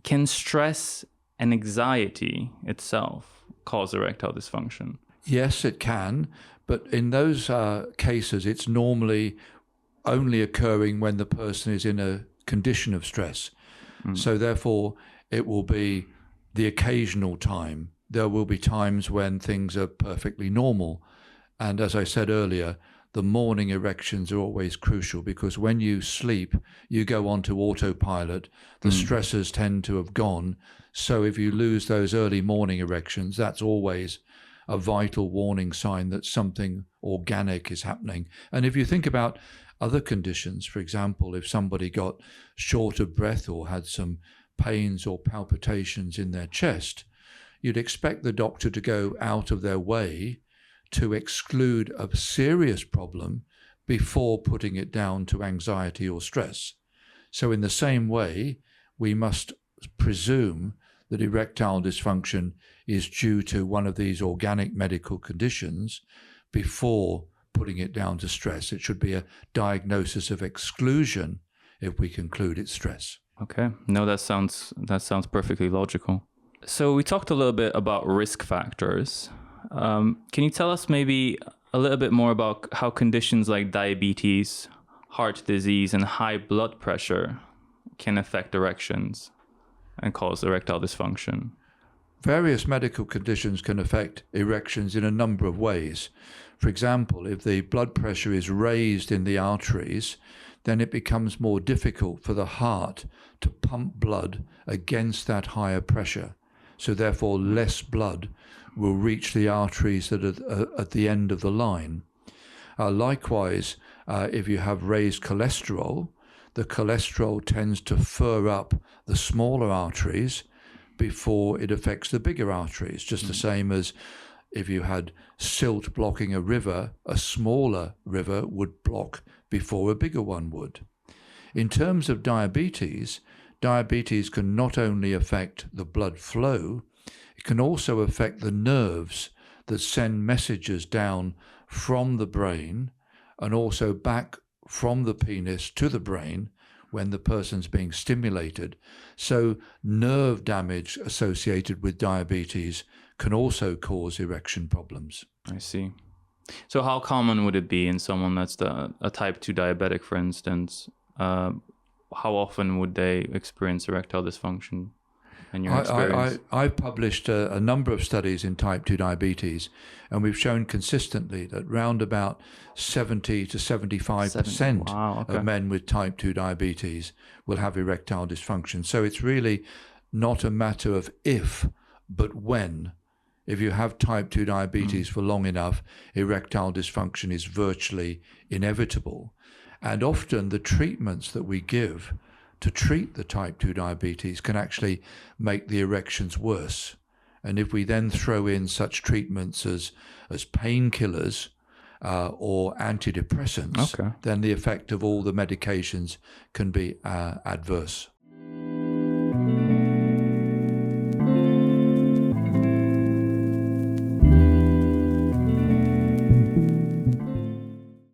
Can stress and anxiety itself cause erectile dysfunction? Yes, it can, but in those cases, it's normally only occurring when the person is in a condition of stress. So therefore, it will be the occasional time. There will be times when things are perfectly normal. And as I said earlier, the morning erections are always crucial, because when you sleep, you go onto autopilot. The stressors tend to have gone. So if you lose those early morning erections, that's always a vital warning sign that something organic is happening. And if you think about other conditions, for example, if somebody got short of breath or had some pains or palpitations in their chest, you'd expect the doctor to go out of their way to exclude a serious problem before putting it down to anxiety or stress. So in the same way, we must presume that erectile dysfunction is due to one of these organic medical conditions before putting it down to stress. It should be a diagnosis of exclusion if we conclude it's stress. Okay. No, that sounds perfectly logical. So we talked a little bit about risk factors. Can you tell us maybe a little bit more about how conditions like diabetes, heart disease, and high blood pressure can affect erections and cause erectile dysfunction? Various medical conditions can affect erections in a number of ways. For example, if the blood pressure is raised in the arteries, then it becomes more difficult for the heart to pump blood against that higher pressure. So therefore, less blood will reach the arteries that are at the end of the line. Likewise, if you have raised cholesterol, the cholesterol tends to fur up the smaller arteries before it affects the bigger arteries, just the same as if you had silt blocking a river, a smaller river would block before a bigger one would. In terms of diabetes, diabetes can not only affect the blood flow, it can also affect the nerves that send messages down from the brain and also back from the penis to the brain when the person's being stimulated. So nerve damage associated with diabetes can also cause erection problems. I see. So how common would it be in someone that's a type 2 diabetic, for instance? How often would they experience erectile dysfunction in your experience? I've published a number of studies in type 2 diabetes, and we've shown consistently that round about 70 to 75% of men with type 2 diabetes will have erectile dysfunction. So it's really not a matter of if, but when. If you have type 2 diabetes for long enough, erectile dysfunction is virtually inevitable. And often the treatments that we give to treat the type 2 diabetes can actually make the erections worse. And if we then throw in such treatments as painkillers or antidepressants, then the effect of all the medications can be adverse.